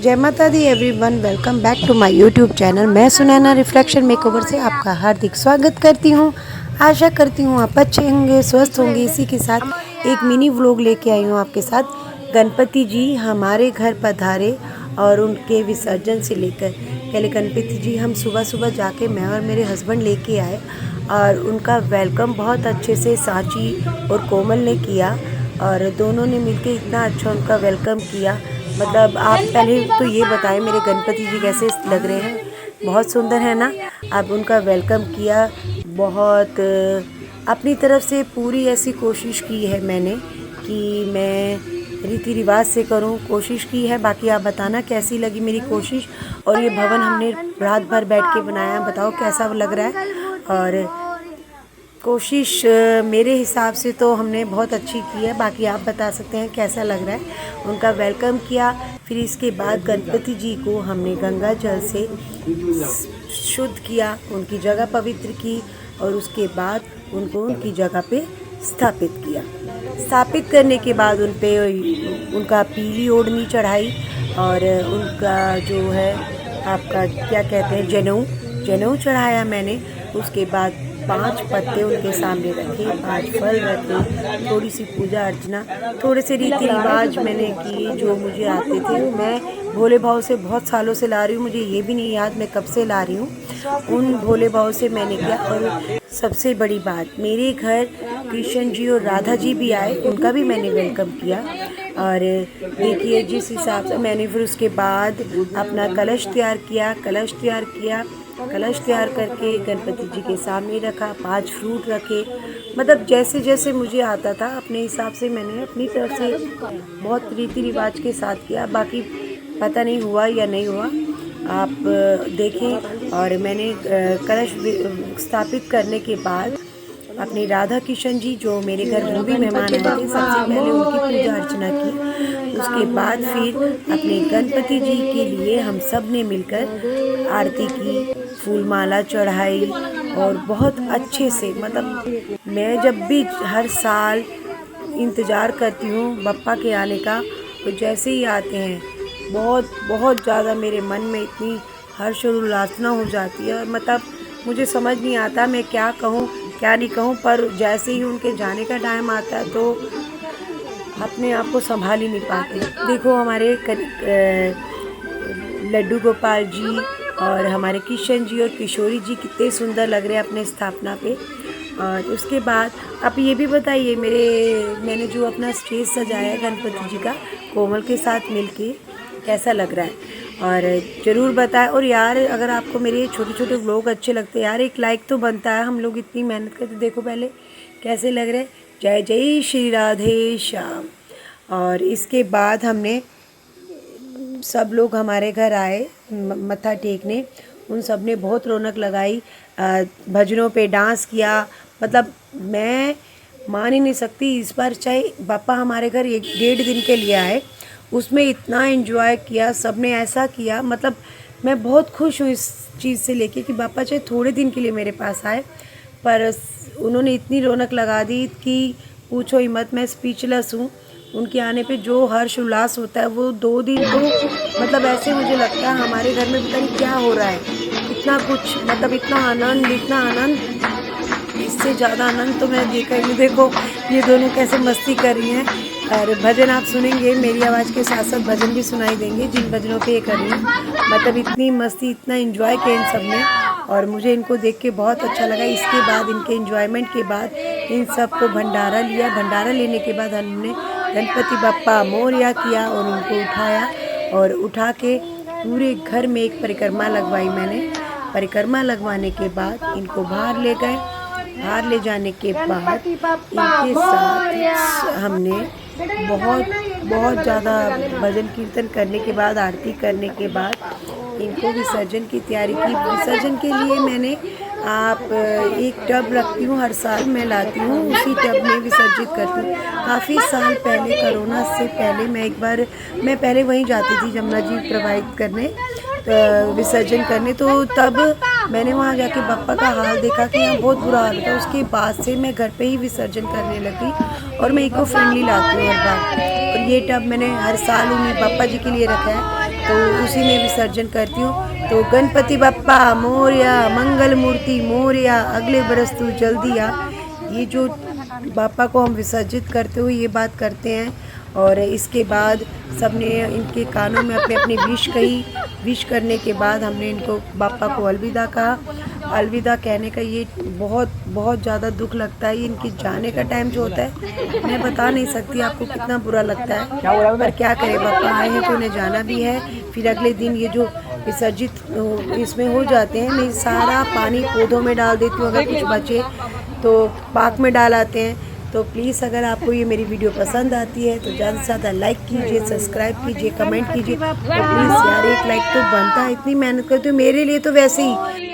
जय माता दी everyone, welcome back to my YouTube channel. मैं सुनैना रिफ्लेक्शन मेकओवर से आपका हार्दिक स्वागत करती हूँ। आशा करती हूँ आप अच्छे होंगे, स्वस्थ होंगे। इसी के साथ एक मिनी व्लॉग लेके आई हूँ आपके साथ। गणपति जी हमारे घर पधारे और उनके विसर्जन से लेकर पहले गणपति जी हम सुबह सुबह जाके मैं और मेरे हस्बैंड लेके आए और उनका वेलकम बहुत अच्छे से सांची और कोमल ने किया और दोनों ने मिलके इतना अच्छा उनका वेलकम किया। मतलब आप पहले तो ये बताएं मेरे गणपति जी कैसे लग रहे हैं, बहुत सुंदर है ना। आप उनका वेलकम किया, बहुत अपनी तरफ से पूरी ऐसी कोशिश की है मैंने कि मैं रीति रिवाज से करूं, कोशिश की है। बाकी आप बताना कैसी लगी मेरी कोशिश। और ये भवन हमने रात भर बैठ के बनाया, बताओ कैसा लग रहा है। और कोशिश मेरे हिसाब से तो हमने बहुत अच्छी की है, बाकी आप बता सकते हैं कैसा लग रहा है। उनका वेलकम किया, फिर इसके बाद गणपति जी को हमने गंगा जल से शुद्ध किया, उनकी जगह पवित्र की और उसके बाद उनको उनकी जगह पे स्थापित किया। स्थापित करने के बाद उन पे उनका पीली ओढ़नी चढ़ाई और उनका जो है आपका क्या कहते हैं जनेऊ चढ़ाया मैंने। उसके बाद 5 पत्ते उनके सामने रखे, 5 फल रखे, थोड़ी सी पूजा अर्चना, थोड़े से रीति रिवाज मैंने किए जो मुझे आते थे। मैं भोले भाव से बहुत सालों से ला रही हूँ, मुझे ये भी नहीं याद मैं कब से ला रही हूँ। उन भोले भाव से मैंने किया। और सबसे बड़ी बात, मेरे घर कृष्ण जी और राधा जी भी आए, उनका भी मैंने वेलकम किया। और देखिए जिस हिसाब से मैंने फिर उसके बाद अपना कलश तैयार किया, कलश तैयार करके गणपति जी के सामने रखा, 5 फ्रूट रखे। मतलब जैसे जैसे मुझे आता था अपने हिसाब से मैंने अपनी तरफ से बहुत रीति रिवाज के साथ किया। बाकी पता नहीं हुआ या नहीं हुआ, आप देखें। और मैंने कलश स्थापित करने के बाद अपने राधा किशन जी जो मेरे घर वो भी मेहमान आए थे, सबसे पहले उनकी पूजा अर्चना की। उसके बाद फिर अपने गणपति जी के लिए हम सब ने मिलकर आरती की, फूल माला चढ़ाई और बहुत अच्छे से। मतलब मैं जब भी हर साल इंतज़ार करती हूँ बप्पा के आने का, तो जैसे ही आते हैं बहुत ज़्यादा मेरे मन में इतनी हर्ष और उल्लासना हो जाती है। मतलब मुझे समझ नहीं आता मैं क्या कहूँ क्या नहीं कहूँ, पर जैसे ही उनके जाने का टाइम आता है तो अपने आप को संभाल ही नहीं पाते। देखो हमारे लड्डू गोपाल जी और हमारे किशन जी और किशोरी जी कितने सुंदर लग रहे हैं अपने स्थापना पे। और उसके बाद आप ये भी बताइए मैंने जो अपना स्टेज सजाया गणपति जी का कोमल के साथ मिलके कैसा लग रहा है, और ज़रूर बताएं। और यार अगर आपको मेरे छोटे छोटे व्लॉग अच्छे लगते हैं यार, एक लाइक तो बनता है, हम लोग इतनी मेहनत करते। देखो पहले कैसे लग रहे हैं। जय जय श्री राधे श्याम। और इसके बाद हमने सब लोग हमारे घर आए मत्था टेकने, उन सब ने बहुत रौनक लगाई, भजनों पे डांस किया। मतलब मैं मान ही नहीं सकती, इस बार चाहे बापा हमारे घर 1-1.5 दिन के लिए आए, उसमें इतना एंजॉय किया सब ने, ऐसा किया। मतलब मैं बहुत खुश हूँ इस चीज़ से लेके कि बापा चाहे थोड़े दिन के लिए मेरे पास आए, पर उन्होंने इतनी रौनक लगा दी कि पूछो ही मत। मैं स्पीचलेस हूँ। उनके आने पे जो हर्ष उल्लास होता है वो 2 दिन तो मतलब ऐसे मुझे लगता है हमारे घर में पता नहीं क्या हो रहा है, इतना कुछ, मतलब इतना आनंद, इससे ज़्यादा आनंद तो मैं देखा ही नहीं। देखो ये दोनों कैसे मस्ती कर रही हैं। और भजन आप सुनेंगे, मेरी आवाज़ के साथ साथ भजन भी सुनाई देंगे जिन भजनों पे ये कर रही हैं। मतलब इतनी मस्ती, इतना एंजॉय किया इन सब ने और मुझे इनको देख के बहुत अच्छा लगा। इसके बाद इनके एंजॉयमेंट के बाद इन सब को भंडारा लिया। भंडारा लेने के बाद हमने गणपति बप्पा मोरया किया और उनको उठाया और उठा के पूरे घर में एक परिक्रमा लगवाई मैंने। परिक्रमा लगवाने के बाद इनको बाहर ले गए। बाहर ले जाने के बाद इनके साथ हमने बहुत ज़्यादा भजन कीर्तन करने के बाद, आरती करने के बाद इनको विसर्जन की तैयारी की। विसर्जन के लिए मैंने एक टब रखती हूँ, हर साल मैं लाती हूँ, उसी टब में विसर्जित करती हूँ। काफ़ी साल पहले कोरोना से पहले मैं पहले वहीं जाती थी जमुना जी प्रवाहित करने, तो विसर्जन करने। तो तब मैंने वहाँ जाके बप्पा का हाल देखा कि यहाँ बहुत बुरा हाल था। उसके बाद से मैं घर पे ही विसर्जन करने लगी और मैं इको फ्रेंडली लाती हूँ हर बार। और ये टब मैंने हर साल उन्हें बप्पा जी के लिए रखा है तो उसी में विसर्जन करती हूँ। तो गणपति बप्पा मोरया, मंगल मूर्ति मोरया, अगले बरस तू जल्दी आ। ये जो बापा को हम विसर्जित करते हुए ये बात करते हैं। और इसके बाद सबने इनके कानों में अपने अपनी विश कही। विश करने के बाद हमने इनको बापा को अलविदा कहा। अलविदा कहने का ये बहुत ज़्यादा दुख लगता है। इनके जाने का टाइम जो होता है मैं बता नहीं सकती आपको कितना बुरा लगता है, पर क्या करें, बापा आए हैं तो उन्हें जाना भी है। फिर अगले दिन ये जो विसर्जित इसमें हो जाते हैं, मैं सारा पानी पौधों में डाल देती हूँ, अगर कुछ बचे तो पार्क में डाल आते हैं। तो प्लीज़ अगर आपको ये मेरी वीडियो पसंद आती है तो ज़्यादा से ज़्यादा लाइक कीजिए, सब्सक्राइब कीजिए, कमेंट कीजिए। और प्लीज़ यार एक लाइक तो बनता है, इतनी मेहनत करती हूँ मेरे लिए तो वैसे ही।